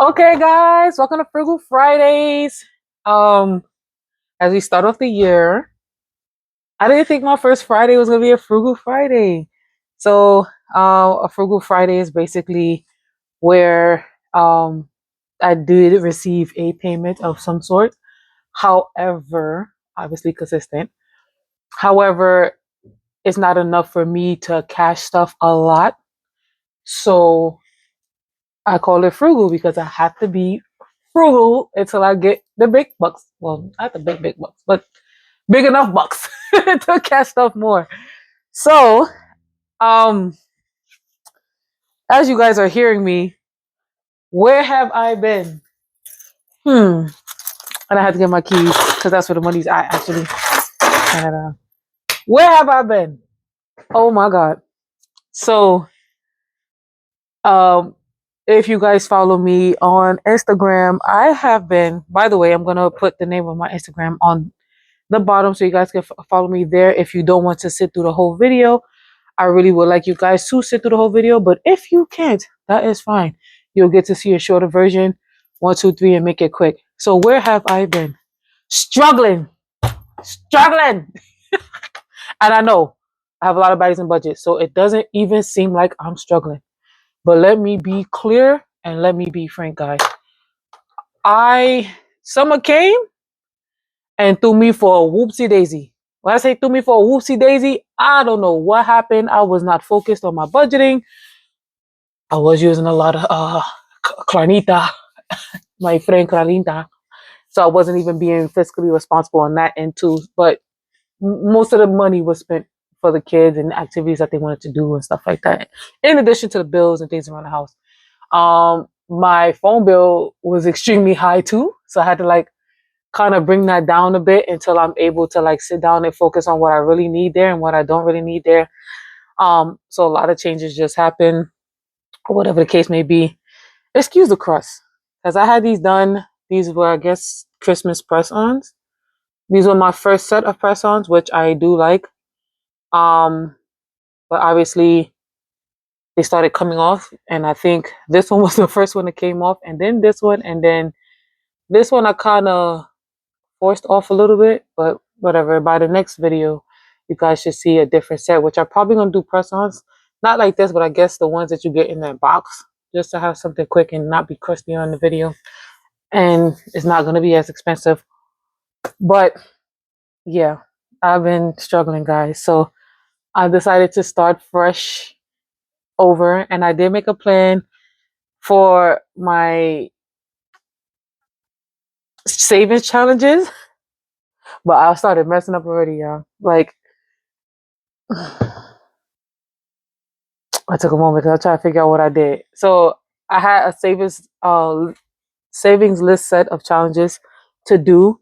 Okay, guys, welcome to Frugal Fridays. Um, as we start off the year, I didn't think my first Friday was gonna be a Frugal Friday. So, a Frugal Friday is basically where I did receive a payment of some sort. However, obviously consistent. However, it's not enough for me to cash stuff a lot. So I call it frugal because I have to be frugal until I get the big bucks. Well, not the big bucks, but big enough bucks to cash stuff more. So, um, as you guys are hearing me, where have I been? And I had to get my keys because that's where the money's at actually. And, where have I been? Oh my god. So, um, if you guys follow me on Instagram, I have been, by the way, I'm gonna put the name of my Instagram on the bottom so you guys can follow me there. If you don't want to sit through the whole video, I really would like you guys to sit through the whole video, but if you can't, that is fine. You'll get to see a shorter version, 1 2 3, and make it quick. So where have I been? Struggling. And I know I have a lot of bodies and budgets, so it doesn't even seem like I'm struggling. But let me be clear and let me be frank, guys. Summer came and threw me for a whoopsie daisy. When I say threw me for a whoopsie daisy, I don't know what happened. I was not focused on my budgeting. I was using a lot of Clarnita, my friend Clarnita. So I wasn't even being fiscally responsible on that end too. But most of the money was spent for the kids and activities that they wanted to do and stuff like that. In addition to the bills and things around the house. My phone bill was extremely high too. So I had to kind of bring that down a bit until I'm able to sit down and focus on what I really need there and what I don't really need there. So a lot of changes just happen, or whatever the case may be. Excuse the crust, because I had these done. These were, I guess, Christmas press-ons. These were my first set of press-ons, which I do like. But obviously they started coming off, and I think this one was the first one that came off, and then this one, and then this one I kind of forced off a little bit, but whatever. By the next video, you guys should see a different set, which I'm probably gonna do press-ons. Not like this, but I guess the ones that you get in that box, just to have something quick and not be crusty on the video. And it's not gonna be as expensive. But yeah, I've been struggling, guys. So I decided to start fresh over, and I did make a plan for my savings challenges, but I started messing up already, y'all. I took a moment because I tried to figure out what I did. So I had a savings list set of challenges to do,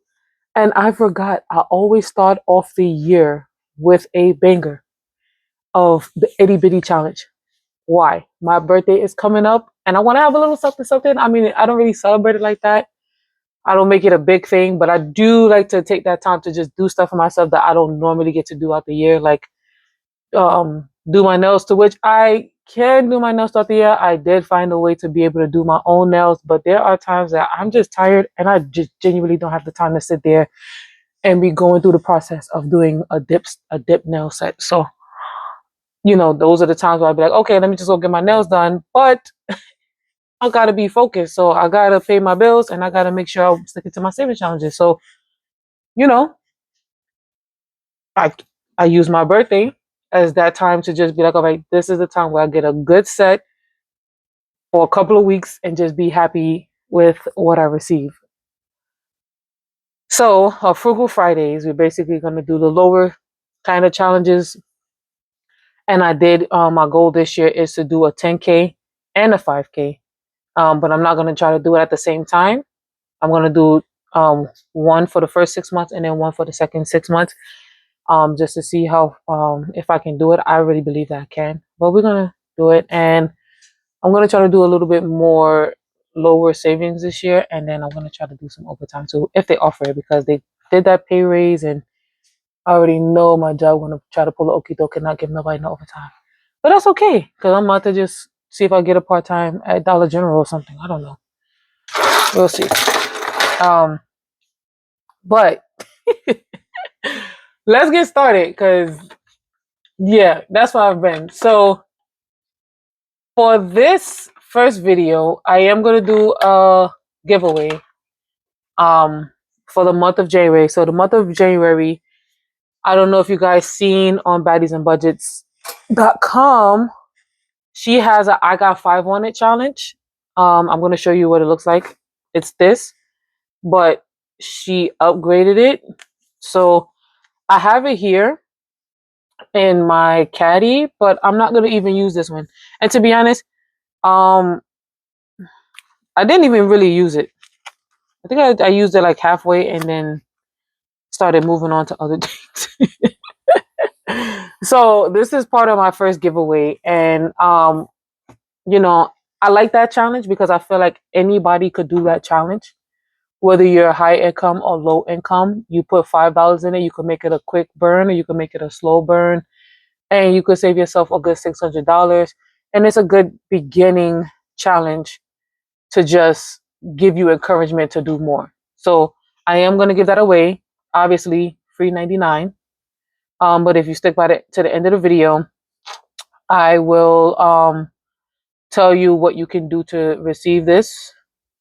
and I forgot. I always start off the year with a banger of the itty bitty challenge. Why? My birthday is coming up, and I want to have a little something something. I mean, I don't really celebrate it like that. I don't make it a big thing, but I do like to take that time to just do stuff for myself that I don't normally get to do out the year, like do my nails, to which I can do my nails throughout the year. I did find a way to be able to do my own nails, but there are times that I'm just tired and I just genuinely don't have the time to sit there and be going through the process of doing a dip nail set. So, those are the times where I'd be like, okay, let me just go get my nails done. But I gotta be focused. So I gotta pay my bills and I gotta make sure I'm sticking to my saving challenges. So, you know, I I use my birthday as that time to just be like, all right, this is the time where I get a good set for a couple of weeks and just be happy with what I receive. So, Frugal Fridays, we're basically going to do the lower kind of challenges. And I did, my goal this year is to do a 10K and a 5K. But I'm not going to try to do it at the same time. I'm going to do one for the first 6 months and then one for the second 6 months, just to see how, if I can do it. I really believe that I can. But we're going to do it. And I'm going to try to do a little bit more lower savings this year. And then I'm going to try to do some overtime too, if they offer it, because they did that pay raise. And I already know my job going to try to pull the okie doke and not give nobody no overtime. But that's okay, because I'm about to just see if I get a part-time at Dollar General or something. I don't know. We'll see. But let's get started because yeah, that's what I've been. So for this first video, I am gonna do a giveaway for the month of January. So the month of January, I don't know if you guys seen on baddiesandbudgets.com, she has a I got 5 on it challenge. I'm gonna show you what it looks like. It's this, but she upgraded it. So I have it here in my caddy, but I'm not gonna even use this one. And to be honest, um, I didn't even really use it. I think I used it like halfway and then started moving on to other things. So this is part of my first giveaway, and you know, I like that challenge because I feel like anybody could do that challenge. Whether you're high income or low income, you put $5 in it, you can make it a quick burn or you can make it a slow burn, and you could save yourself a good $600. And it's a good beginning challenge to just give you encouragement to do more. So I am going to give that away. Obviously, free 99. But if you stick by to the end of the video, I will tell you what you can do to receive this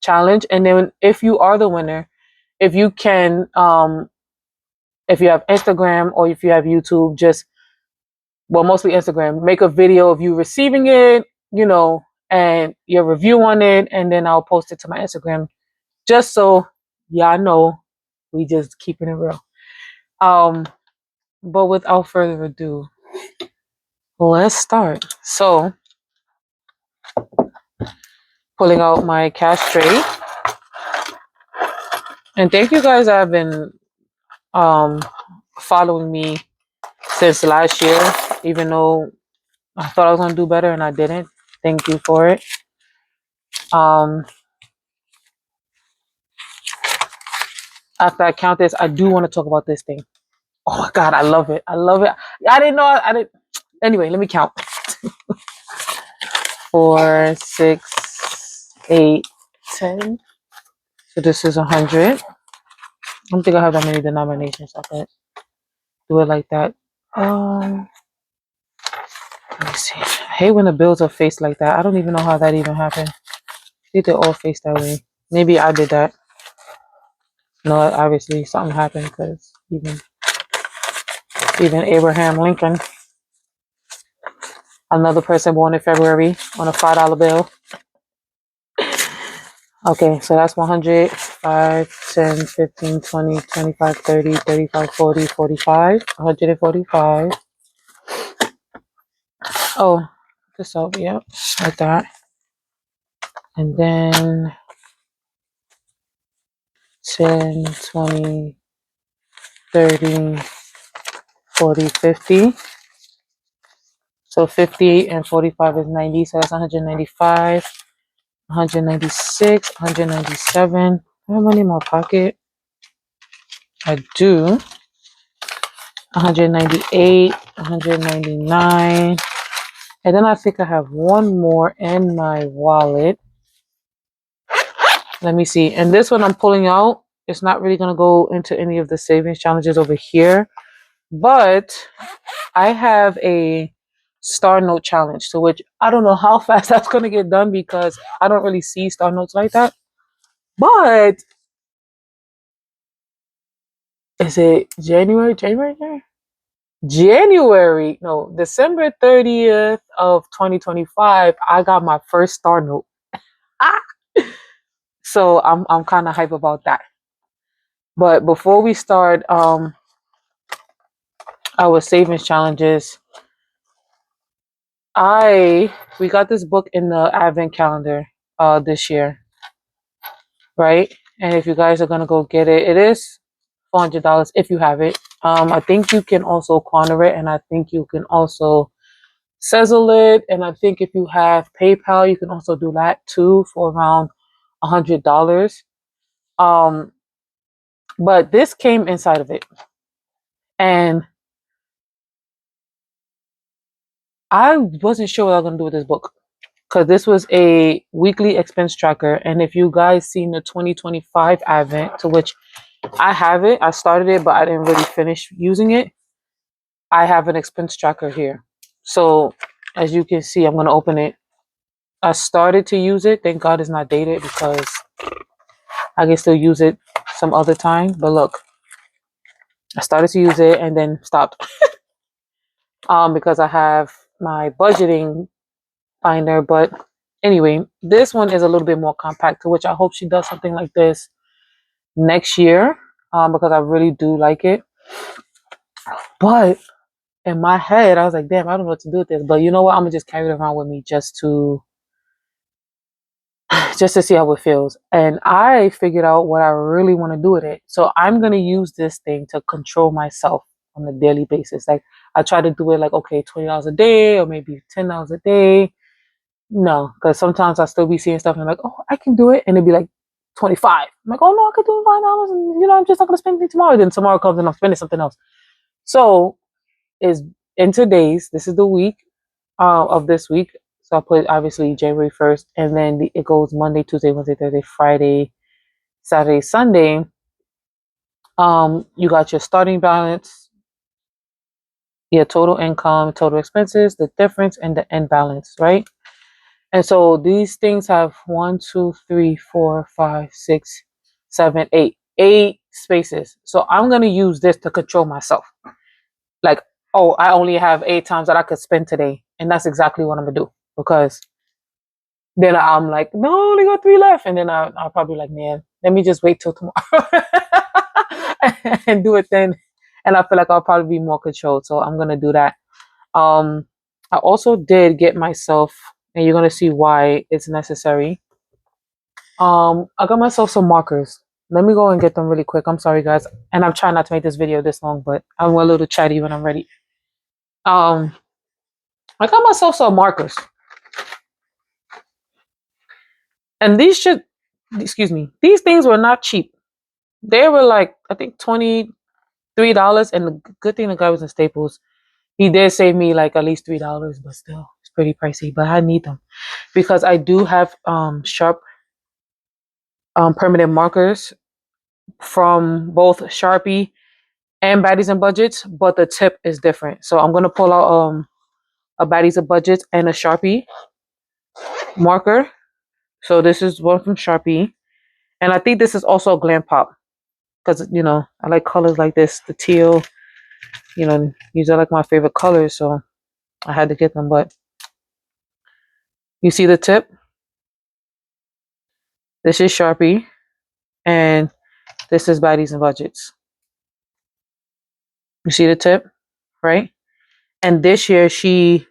challenge. And then if you are the winner, if you can, if you have Instagram or if you have YouTube, just, well, mostly Instagram, make a video of you receiving it, you know, and your review on it. And then I'll post it to my Instagram just so y'all know we just keeping it real. But without further ado, let's start. So, pulling out my cash tray. And thank you guys that have been following me since last year, even though I thought I was gonna do better and I didn't. Thank you for it. After I count this, I do want to talk about this thing. Oh my god, I love it. I love it. I didn't know I didn't. Anyway, let me count. 4, 6, 8, 10. So this is 100. I don't think I have that many denominations. I could do it like that. Let me see. I hate when the bills are faced like that. I don't even know how that even happened. I think they're all faced that way. Maybe I did that. No, obviously something happened because even Abraham Lincoln, another person born in February on a $5 bill. Okay, so that's 100, 5, 10, 15, 20, 25, 30, 35, 40, 45, 145. Oh, this out, yep, like that. And then 10, 20, 30, 40, 50. So 50 and 45 is 90, so that's 195, 196, 197. I have money in my pocket. I do. 198, 199. And then I think I have one more in my wallet. Let me see. And this one I'm pulling out. It's not really going to go into any of the savings challenges over here. But I have a Star Note challenge, to which I don't know how fast that's going to get done because I don't really see Star Notes like that. But is it January? January, no, December 30th of 2025, I got my first Star Note. Ah! So I'm kind of hype about that. But before we start our savings challenges, we got this book in the advent calendar this year, right? And if you guys are gonna go get it, it is $400 if you have it. I think you can also corner it, and I think you can also Sezzle it, and I think if you have PayPal, you can also do that too for around $100. But this came inside of it, and I wasn't sure what I was gonna do with this book because this was a weekly expense tracker. And if you guys seen the 2025 advent, to which I have it, I started it, but I didn't really finish using it. I have an expense tracker here. So as you can see, I'm going to open it. I started to use it. Thank God it's not dated because I can still use it some other time. But look, I started to use it and then stopped because I have my budgeting binder. But anyway, this one is a little bit more compact, to which I hope she does something like this next year because I really do like it. But in my head, I was like, damn, I don't know what to do with this. But you know what? I'm gonna just carry it around with me just to see how it feels. And I figured out what I really want to do with it. So I'm gonna use this thing to control myself on a daily basis. Like I try to do it like, okay, $20 a day or maybe $10 a day. No, because sometimes I still be seeing stuff and I'm like, oh, I can do it, and it'd be like 25. I'm like, oh no, I could do $5, and I'm just not gonna spend it tomorrow. Then tomorrow comes and I'm spending something else. So is in today's, this is the week of this week. So I put obviously January 1st, and then it goes Monday, Tuesday, Wednesday, Thursday, Friday, Saturday, Sunday. You got your starting balance, your total income, total expenses, the difference, and the end balance, right? And so these things have 1, 2, 3, 4, 5, 6, 7, 8, 8 spaces. So I'm gonna use this to control myself. Like, oh, I only have 8 times that I could spend today, and that's exactly what I'm gonna do, because then I'm like, no, I only got 3 left, and then I'll probably like, man, let me just wait till tomorrow and do it then. And I feel like I'll probably be more controlled, so I'm gonna do that. I also did get myself, and you're gonna see why it's necessary. I got myself some markers. Let me go and get them really quick. I'm sorry, guys, and I'm trying not to make this video this long, but I'm a little chatty when I'm ready. I got myself some markers, and these things were not cheap. They were like, I think $23, and the good thing the guy was in Staples. He did save me like at least $3, but still, it's pretty pricey. But I need them because I do have sharp permanent markers from both Sharpie and Baddies and Budgets, but the tip is different. So I'm gonna pull out a Baddies and Budgets and a Sharpie marker. So this is one from Sharpie, and I think this is also a Glam Pop because I like colors like this, the teal. These are like my favorite colors, so I had to get them. But you see the tip? This is Sharpie, and this is Baddies and Budgets. You see the tip, right? And this year she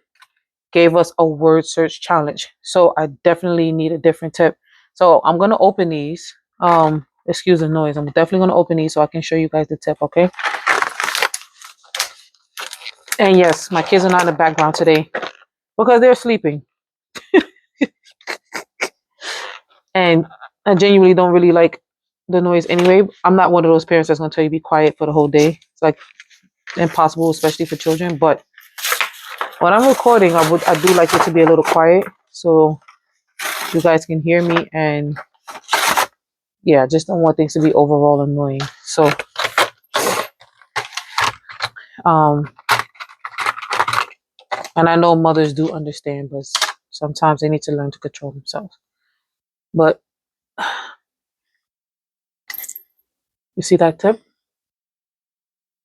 gave us a word search challenge, so I definitely need a different tip. So I'm gonna open these. Excuse the noise. I'm definitely gonna open these so I can show you guys the tip, okay? And yes, my kids are not in the background today because they're sleeping. And I genuinely don't really like the noise anyway. I'm not one of those parents that's gonna tell you be quiet for the whole day. It's like impossible, especially for children. But when I'm recording, I do like it to be a little quiet so you guys can hear me, and yeah, just don't want things to be overall annoying. So and I know mothers do understand, but sometimes they need to learn to control themselves. But you see that tip?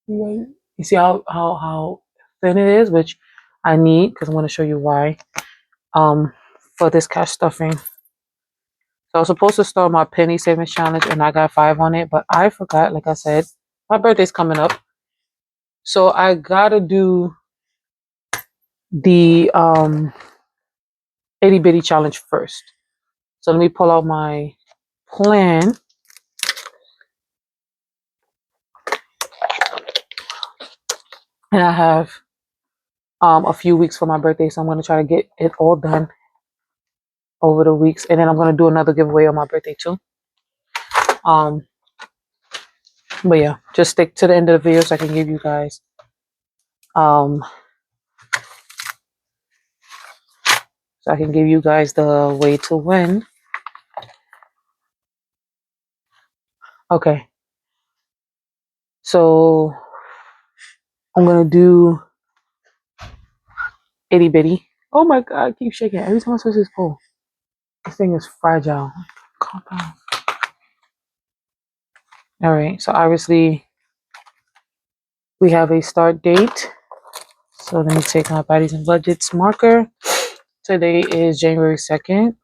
You see how thin it is, which I need because I'm going to show you why. For this cash stuffing. So I was supposed to start my penny savings challenge, and I got 5 on it, but I forgot. Like I said, my birthday's coming up, so I gotta do the itty bitty challenge first. So let me pull out my plan. And I have a few weeks for my birthday, so I'm going to try to get it all done over the weeks, and then I'm going to do another giveaway on my birthday too. But yeah, just stick to the end of the video so I can give you guys so so I can give you guys the way to win. Okay. So I'm gonna do itty bitty. Oh my god, I keep shaking. Every time I switch this pole, this thing is fragile. Calm down. Alright, so obviously we have a start date. So let me take my bodies and budgets marker. Today is January 2nd.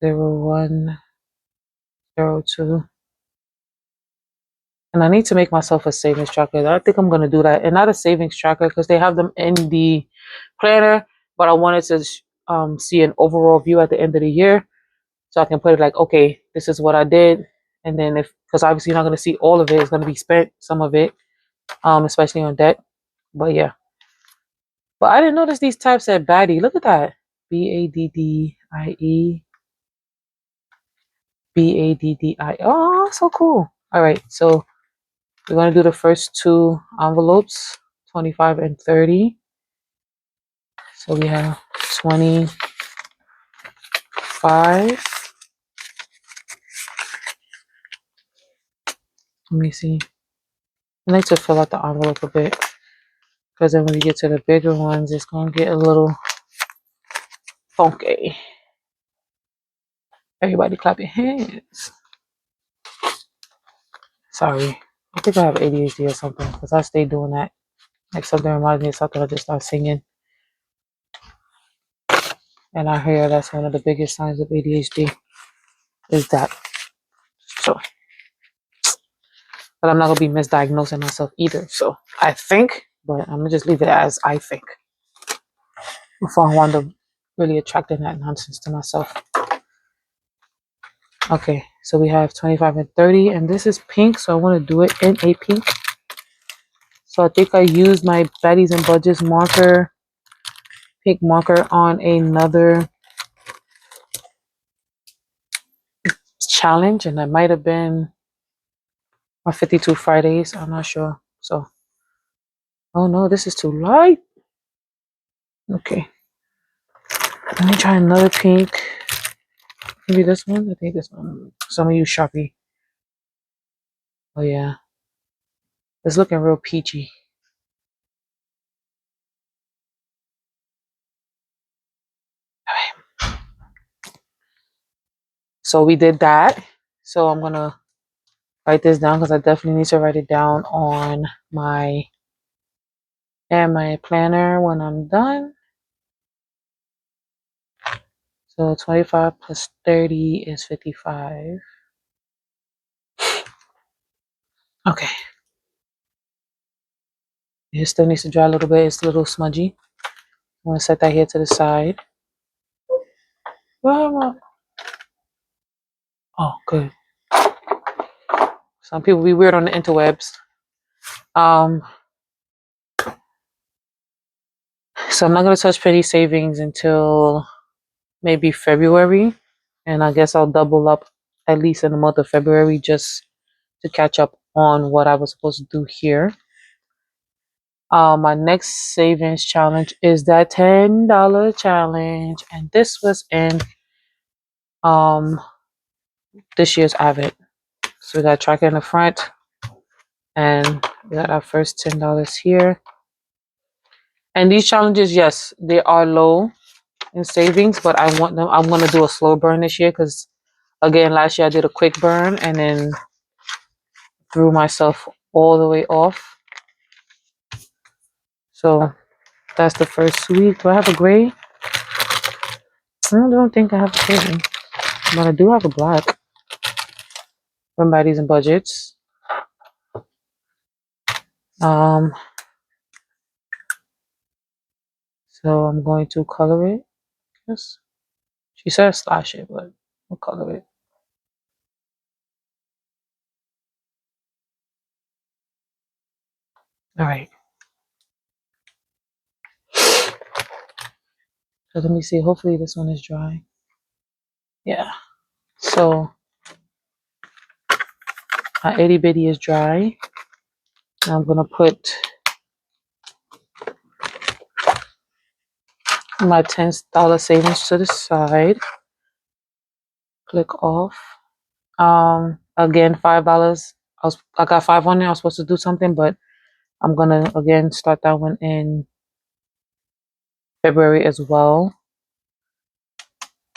0102. And I need to make myself a savings tracker. I think I'm going to do that. And not a savings tracker because they have them in the planner. But I wanted to see an overall view at the end of the year. So I can put it like, okay, this is what I did. And then because obviously you're not going to see all of it. It's going to be spent, some of it, especially on debt. But yeah. But I didn't notice these tabs said baddie. Look at that. BADDIE. BADDI. Oh, so cool. All right. So we're going to do the first two envelopes, 25 and 30. So we have 25. Let me see. I like to fill out the envelope a bit because then when we get to the bigger ones, it's going to get a little funky. Everybody clap your hands. Sorry. I think I have ADHD or something because I stay doing that. Like something reminds me of something, I just start singing. And I hear that's one of the biggest signs of ADHD is that. So, but I'm not going to be misdiagnosing myself either. So I think, but I'm going to just leave it as I think before I wind up really attracting that nonsense to myself. Okay, so we have 25 and 30, and this is pink, so I want to do it in a pink. So I think I used my baddies and budgets marker, pink marker on another challenge, and that might have been my 52 Fridays. I'm not sure. So, oh no, this is too light. Okay, let me try another pink. Maybe this one. I think this one. Some of you Sharpie. Oh yeah, it's looking real peachy. So we did that. So I'm gonna write this down because I definitely need to write it down on my planner when I'm done. So 25 plus 30 is 55. Okay. It still needs to dry a little bit. It's a little smudgy. I'm gonna set that here to the side. Oh, good. Some people be weird on the interwebs. So I'm not gonna touch penny savings until maybe February, and I guess I'll double up at least in the month of February just to catch up on what I was supposed to do here. My next savings challenge is that $10 challenge, and this was in this year's Avid. So we got a tracker in the front, and we got our first $10 here. And these challenges, yes, they are low in savings, but I want them. I'm gonna do a slow burn this year because, again, last year I did a quick burn and then threw myself all the way off. So that's the first week. Do I have a gray? I don't think I have a gray, but I do have a black from Baddies and Budgets. So I'm going to color it. Yes. She said slash it, but I'll color it. All right. So let me see. Hopefully this one is dry. Yeah. So my itty bitty is dry. Now I'm gonna put my $10 savings to the side. Click off. Again, $5. I got 5 on there. I was supposed to do something, but I'm gonna again start that one in February as well.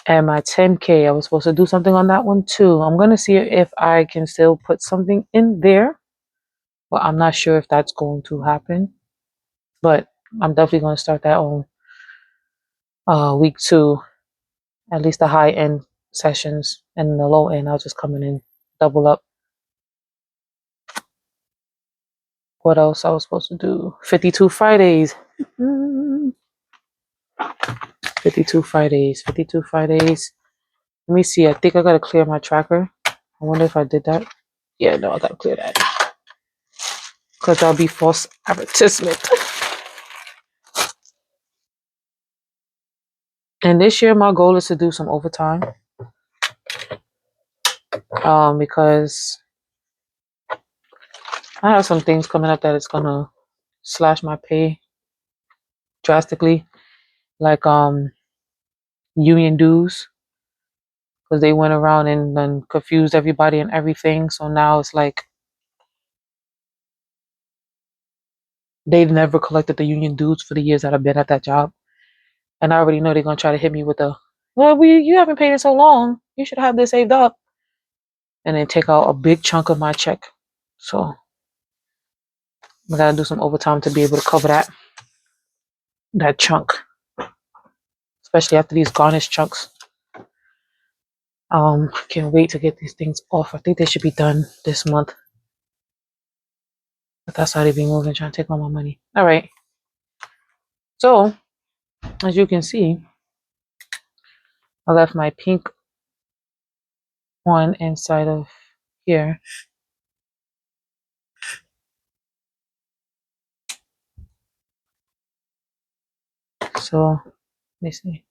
And my 10K, I was supposed to do something on that one too. I'm gonna see if I can still put something in there, but I'm not sure if that's going to happen. But I'm definitely gonna start that on week 2, at least the high end sessions, and the low end I'll just come in and double up. What else I was supposed to do? 52 Fridays. 52 Fridays. 52 Fridays. Let me see. I think I gotta clear my tracker. I wonder if I did that. Yeah, no, I gotta clear that. Because that'll be false advertisement. And this year my goal is to do some overtime. Because I have some things coming up that it's gonna slash my pay drastically. Like union dues. Because they went around and confused everybody and everything. So now it's like they've never collected the union dues for the years that I've been at that job. And I already know they're gonna try to hit me with well, you haven't paid in so long. You should have this saved up. And then take out a big chunk of my check. So I gotta do some overtime to be able to cover that chunk. Especially after these garnish chunks. Can't wait to get these things off. I think they should be done this month. But that's how they be moving, trying to take all my money. All right. So, as you can see, I left my pink one inside of here. So, let me see.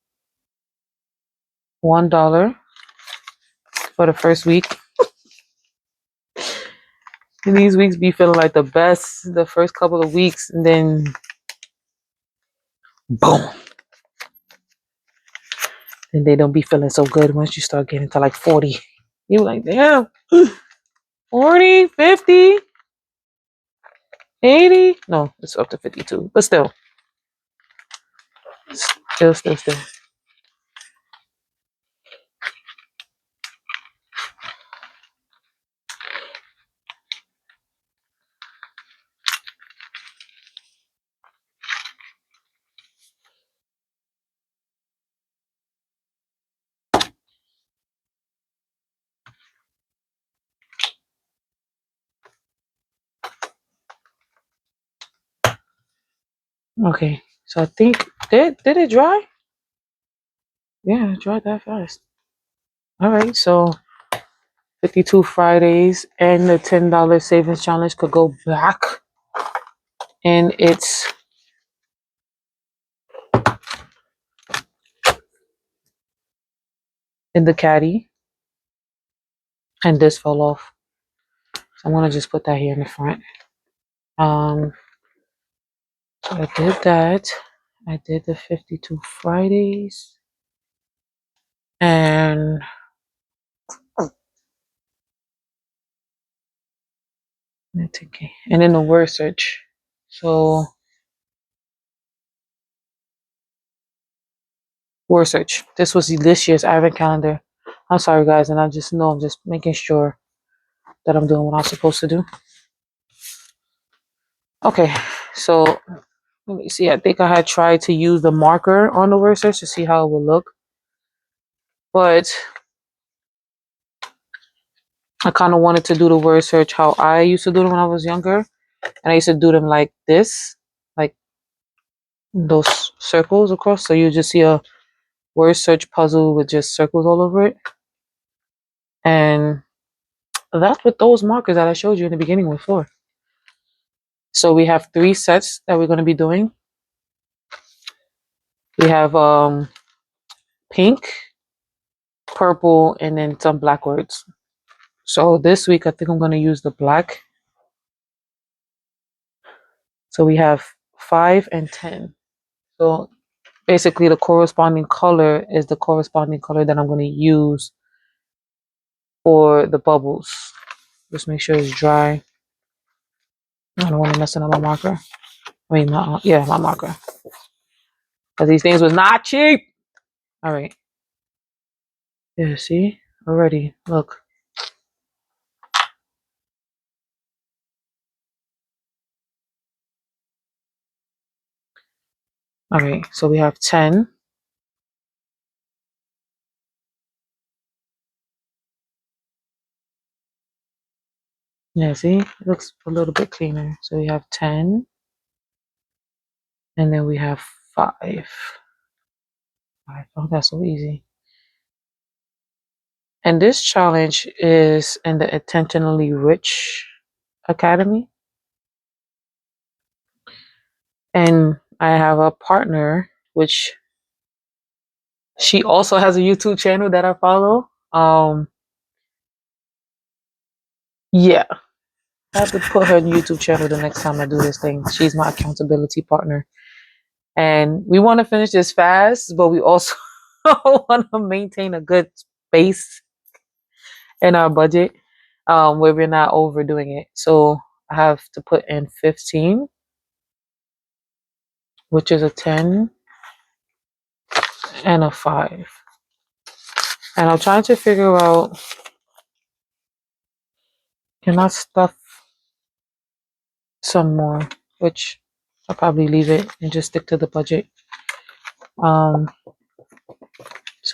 $1 for the first week. And these weeks be feeling like the best the first couple of weeks, and then boom. And they don't be feeling so good once you start getting to like 40. You're like, damn, 40, 50, 80. No, it's up to 52. But still. Still. Okay, so I think, did it dry? Yeah, it dried that fast. All right, so 52 Fridays and the $10 savings challenge could go back. And it's in the caddy. And this fell off. So I'm gonna just put that here in the front. So I did that. I did the 52 Fridays. And then the word search. So word search. This was this year's advent calendar. I'm sorry guys, and I'm just making sure that I'm doing what I'm supposed to do. Okay, so let me see. I think I had tried to use the marker on the word search to see how it would look. But I kind of wanted to do the word search how I used to do them when I was younger. And I used to do them like this, like those circles across. So you just see a word search puzzle with just circles all over it. And that's what those markers that I showed you in the beginning were for. So we have 3 sets that we're going to be doing. We have pink, purple, and then some black words. So this week I think I'm going to use the black. So we have 5 and 10. So basically the corresponding color is the corresponding color that I'm going to use for the bubbles. Just make sure it's dry. I don't want to mess up my marker. I mean, my marker. Because these things was not cheap. All right. Yeah, see? Already. Look. All right. So we have 10. Yeah, see? It looks a little bit cleaner. So we have 10. And then we have 5. 5. Oh, that's so easy. And this challenge is in the Intentionally Rich Academy. And I have a partner, which she also has a YouTube channel that I follow. Yeah, I have to put her YouTube channel the next time I do this thing. She's my accountability partner. And we want to finish this fast, but we also want to maintain a good space in our budget where we're not overdoing it. So I have to put in 15, which is a 10 and a 5. And I'm trying to figure out, can I stuff some more, which I'll probably leave it and just stick to the budget. So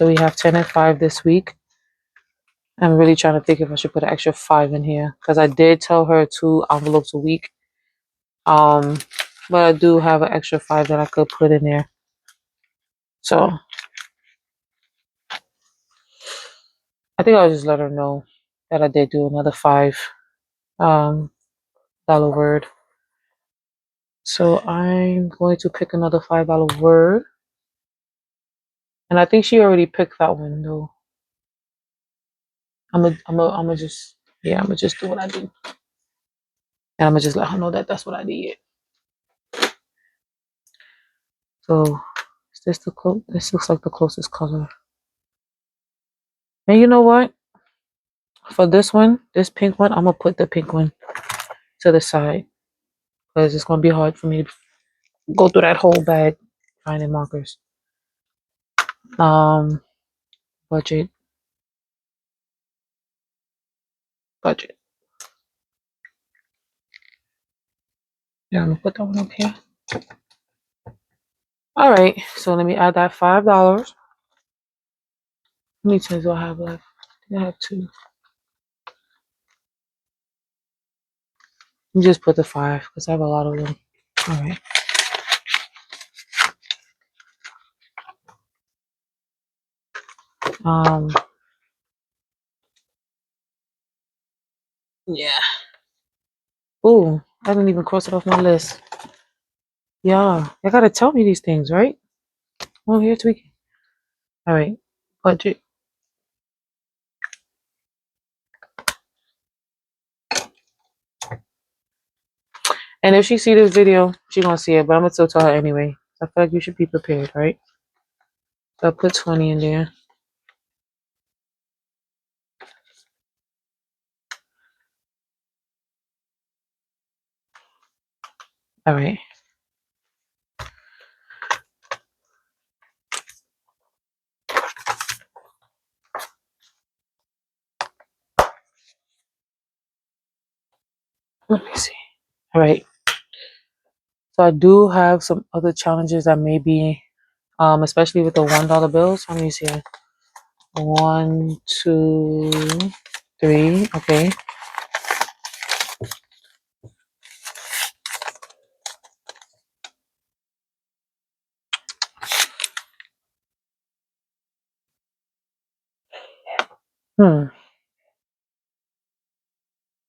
we have 10 and 5 this week. I'm really trying to think if I should put an extra 5 in here because I did tell her 2 envelopes a week. But I do have an extra 5 that I could put in there. So I think I'll just let her know that I did do another 5 dollar word. So I'm going to pick another $5 word. And I think she already picked that one though. I'm gonna just do what I do. And I'm gonna just let her know that that's what I did. So is this the this looks like the closest color. And you know what? For this one, this pink one, I'm gonna put the pink one to the side. Because it's gonna be hard for me to go through that whole bag finding markers. Budget. Budget. Yeah, I'm gonna put that one up here. Alright, so let me add that $5. How many tens do I have left? I have 2. Let me just put the 5 because I have a lot of them. Alright. Yeah. Ooh, I didn't even cross it off my list. Yeah, I gotta tell me these things, right? Oh, here tweaking. Alright, budget. And if she see this video, she gonna see it, but I'm gonna still tell her anyway. I feel like you should be prepared, right? So I'll put 20 in there. Alright. Let me see. Alright. So I do have some other challenges that may be, especially with the $1 bills. Let me see. 1, 2, 3. Okay.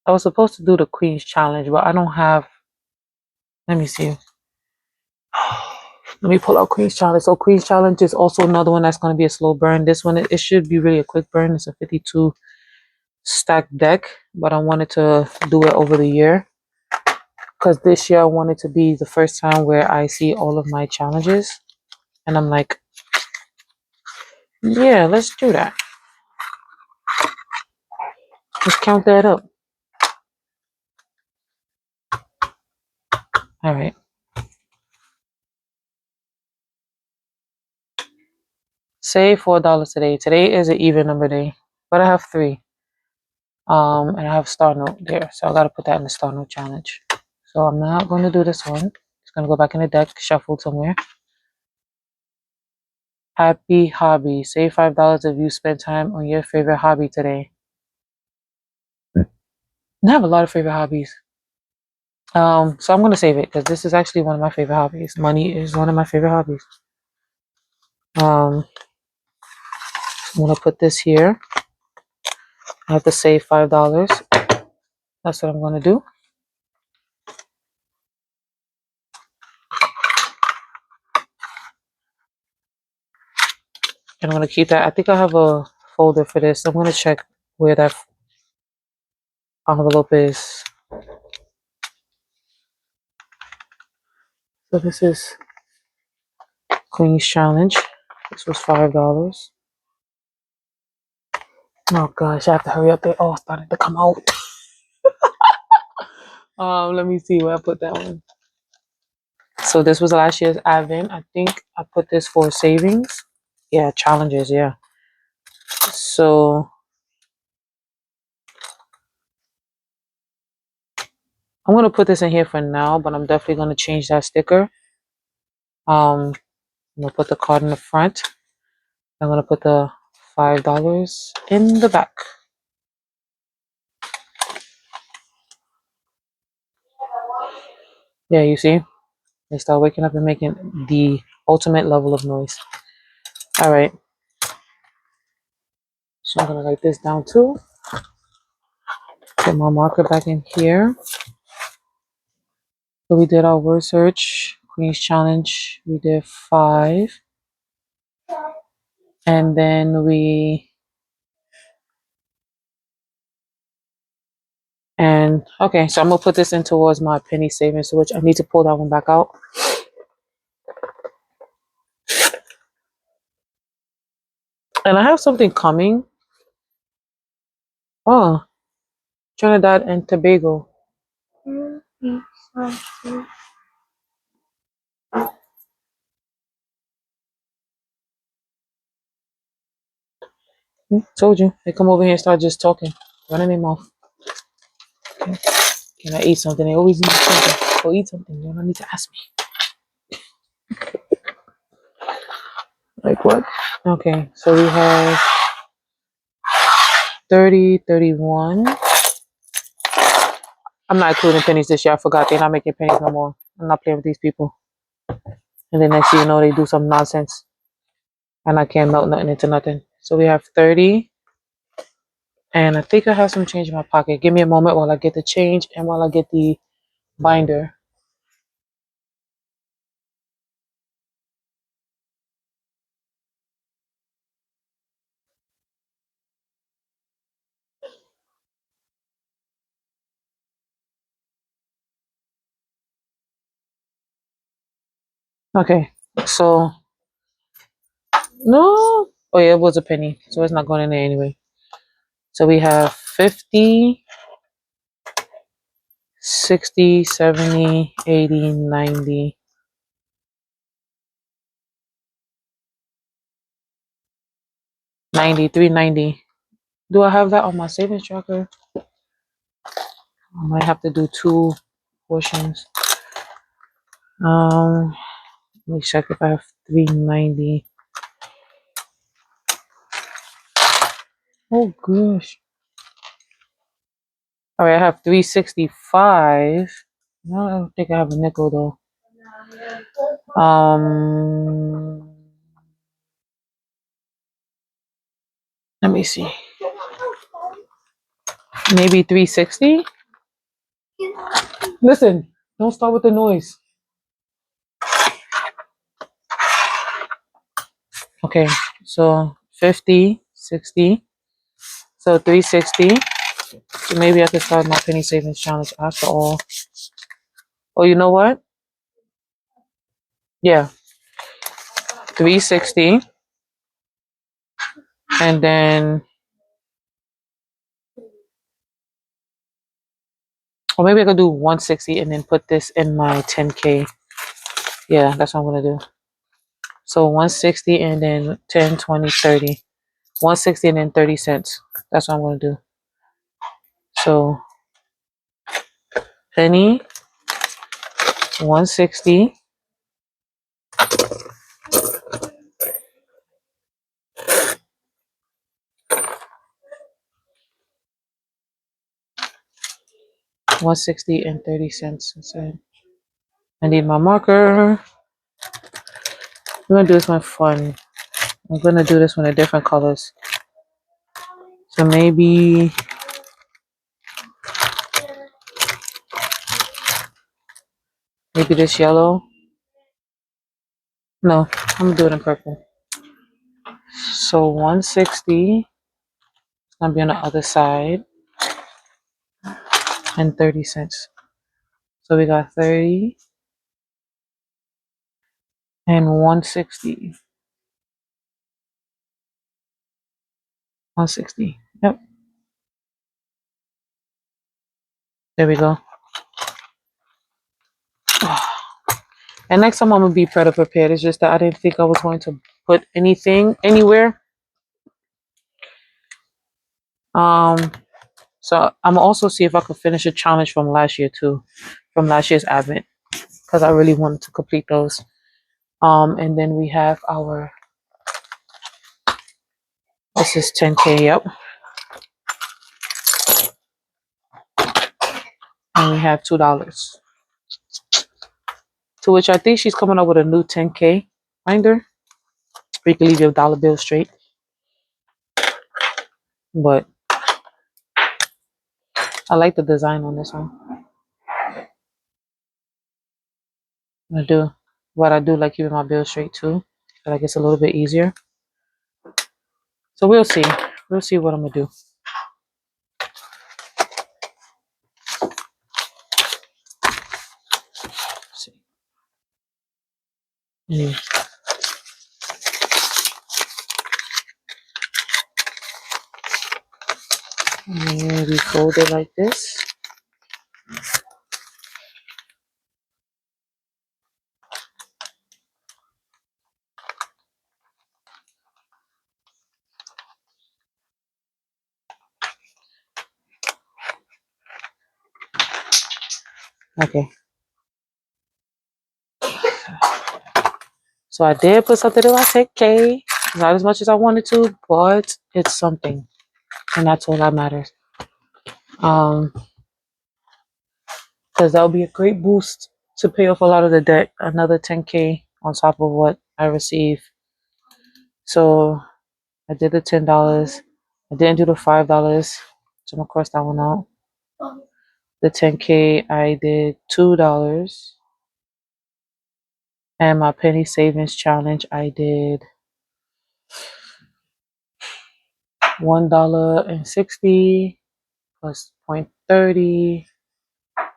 I was supposed to do the Queen's Challenge, but I don't have. Let me see. Let me pull out Queen's Challenge. So Queen's Challenge is also another one that's going to be a slow burn. This one, it should be really a quick burn. It's a 52 stack deck, but I wanted to do it over the year because this year I wanted to be the first time where I see all of my challenges. And I'm like, yeah, let's do that. Let's count that up. All right. Save $4 today. Today is an even number day, but I have 3. And I have star note there, so I gotta put that in the star note challenge. So I'm not going to do this one. It's gonna go back in the deck, shuffled somewhere. Happy hobby. Save $5 if you spend time on your favorite hobby today. I have a lot of favorite hobbies. So I'm gonna save it because this is actually one of my favorite hobbies. Money is one of my favorite hobbies. I'm gonna put this here. I have to save $5. That's what I'm gonna do. And I'm gonna keep that. I think I have a folder for this. I'm gonna check where that envelope is. So this is Queen's Challenge. This was $5. Oh gosh, I have to hurry up. They all started to come out. Let me see where I put that one. So this was last year's Advent. I think I put this for savings. Yeah, challenges, yeah. So I'm gonna put this in here for now, but I'm definitely gonna change that sticker. I'm gonna put the card in the front. I'm gonna put the $5 in the back. Yeah, you see? They start waking up and making the ultimate level of noise. All right. So I'm gonna write this down too. Put my marker back in here. So we did our word search, Queen's Challenge. We did 5. And then okay, so I'm gonna put this in towards my penny savings, which I need to pull that one back out. And I have something coming. Oh, Trinidad and Tobago. Told you. They come over here and start just talking, running their mouth. Okay. Can I eat something? They always need something. Go eat something. You don't need to ask me. Like what? Okay, so we have 30, 31. I'm not including pennies this year. I forgot they're not making pennies no more. I'm not playing with these people. And then next thing you know, they do some nonsense. And I can't melt nothing into nothing. So we have 30. And I think I have some change in my pocket. Give me a moment while I get the change and while I get the binder. Okay, so no. Oh yeah, it was a penny. So it's not going in there anyway. So we have 50, 60, 70, 80, 90. 93, 90. Do I have that on my savings tracker? I might have to do 2 portions. Let me check if I have 390. Oh gosh. All right, I have 365. No, I don't think I have a nickel though. Let me see. Maybe 360. Listen, don't start with the noise. Okay, so 50, 60. So 360. So maybe I could start my penny savings challenge after all. Oh, you know what? Yeah. 360, and then, or maybe I could do 160 and then put this in my 10K. Yeah, that's what I'm gonna do. So 160 and then 10, 20, 30. 160 and then 30 cents. That's what I'm gonna do. So penny, 160, 160 and 30 cents. That's it. I need my marker. I'm gonna do this one fun. I'm gonna do this one in different colors. So maybe this yellow. No, I'm gonna do it in purple. So 160 is gonna be on the other side and 30 cents. So we got 30 and 160. 160. Yep. There we go. And next time I'm gonna be better prepared. It's just that I didn't think I was going to put anything anywhere. So I'm gonna also see if I could finish a challenge from last year too, from last year's Advent, because I really wanted to complete those. And then we have our. This is 10K. Yep. And we have $2. To which I think she's coming up with a new 10K binder. You can leave your dollar bill straight. But I like the design on this one. I do like keeping my bill straight too. I like it's a little bit easier. So we'll see. We'll see what I'm gonna do. Let's see. And we fold it like this. Okay. So I did put something in my 10K. Not as much as I wanted to, but it's something. And that's all that matters. Because that'll be a great boost to pay off a lot of the debt. Another 10K on top of what I receive. So I did the $10. I didn't do the $5. So I'm gonna cross that one out. The 10K, I did $2. And my penny savings challenge, I did $1.60 plus 0.30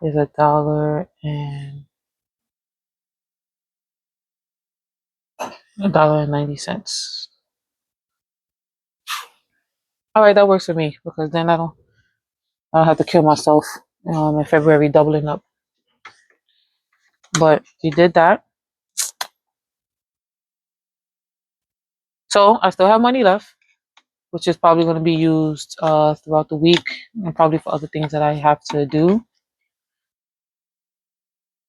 is $1.90. All right, that works for me because then I don't have to kill myself in February doubling up. But we did that. So I still have money left, which is probably going to be used throughout the week and probably for other things that I have to do.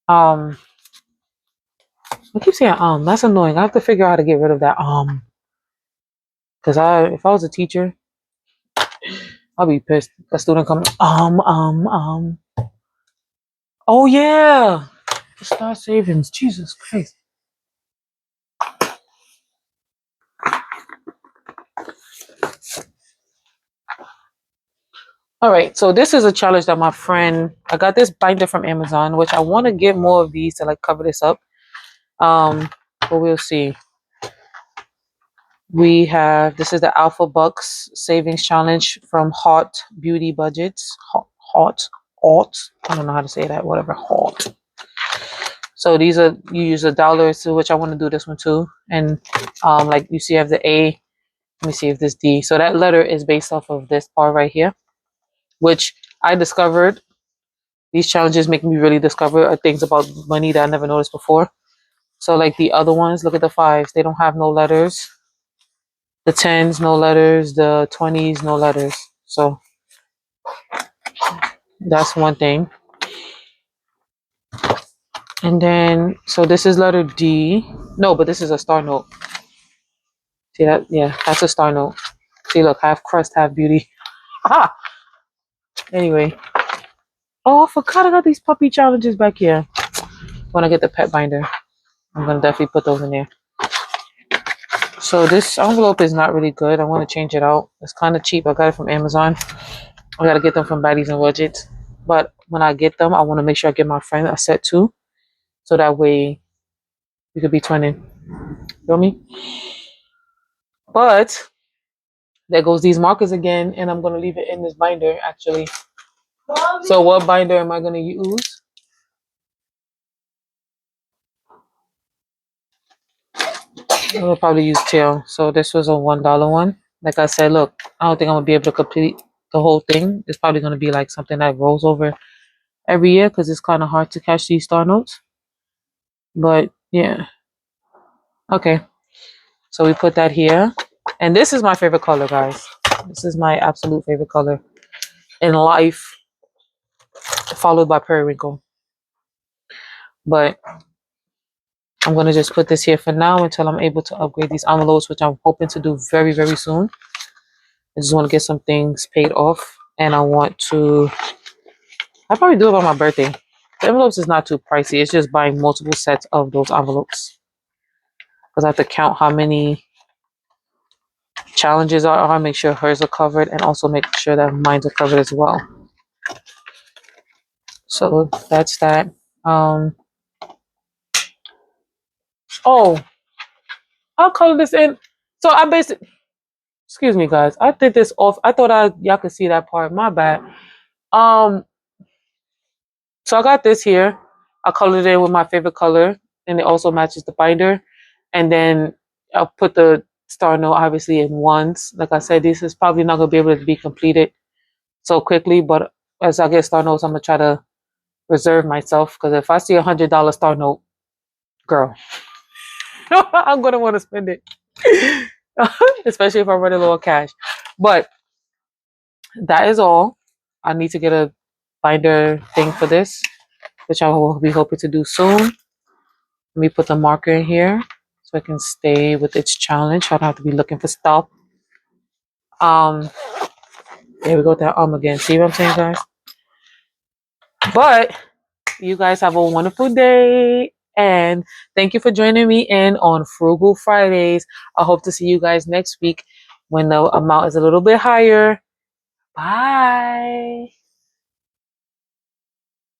I keep saying that's annoying. I have to figure out how to get rid of that because if I was a teacher, I'll be pissed. A student comes oh yeah, the star savings. Jesus Christ. All right, so this is a challenge that I got this binder from Amazon, which I want to get more of these to like cover this up. But we'll see. This is the Alpha Bucks Savings Challenge from Hot Beauty Budgets. Hot. I don't know how to say that, whatever, Hot. So these are, you use $1 to, which I want to do this one too. And like you see, I have the A. Let me see if this D. So that letter is based off of this part right here, which I discovered. These challenges make me really discover things about money that I never noticed before. So like the other ones, look at the 5s. They don't have no letters. The 10s, no letters. The 20s, no letters. So that's one thing. And then, so this is letter D. No, but this is a star note. See that? Yeah, that's a star note. See, look, half crust, half beauty. Ah! Anyway. Oh, I forgot I got these puppy challenges back here. When I get the pet binder, I'm going to definitely put those in there. So this envelope is not really good. I want to change it out. It's kind of cheap. I got it from Amazon. I got to get them from Baddies and Widgets. But when I get them, I want to make sure I get my friend a set too. So that way we could be twinning. Feel me? But there goes these markers again. And I'm going to leave it in this binder actually. So what binder am I going to use? I'll probably use tail. So this was a $1 one. Like I said, look, I don't think I'm going to be able to complete the whole thing. It's probably going to be like something that rolls over every year because it's kind of hard to catch these star notes. But yeah. Okay. So we put that here. And this is my favorite color, guys. This is my absolute favorite color in life, followed by periwinkle. But I'm going to just put this here for now until I'm able to upgrade these envelopes, which I'm hoping to do very, very soon. I just want to get some things paid off. And I want to... I'll probably do it on my birthday. The envelopes is not too pricey. It's just buying multiple sets of those envelopes. Because I have to count how many challenges are. I'll make sure hers are covered and also make sure that mine are covered as well. So that's that. Oh, I'll color this in. So I basically, excuse me guys, I did this off. I thought y'all could see that part. My bad. So I got this here. I colored it with my favorite color, and it also matches the binder. And then I'll put the star note obviously in ones. Like I said, this is probably not gonna be able to be completed so quickly, but as I get star notes, I'm gonna try to reserve myself, because if I see $100 star note, girl, I'm gonna want to spend it. Especially if I run a little cash. But that is all. I need to get a binder thing for this, which I will be hoping to do soon. Let me put the marker in here so I can stay with its challenge. I don't have to be looking for stuff. There we go with that again. See what I'm saying, guys? But you guys have a wonderful day. And thank you for joining me in on Frugal Fridays. I hope to see you guys next week when the amount is a little bit higher. Bye.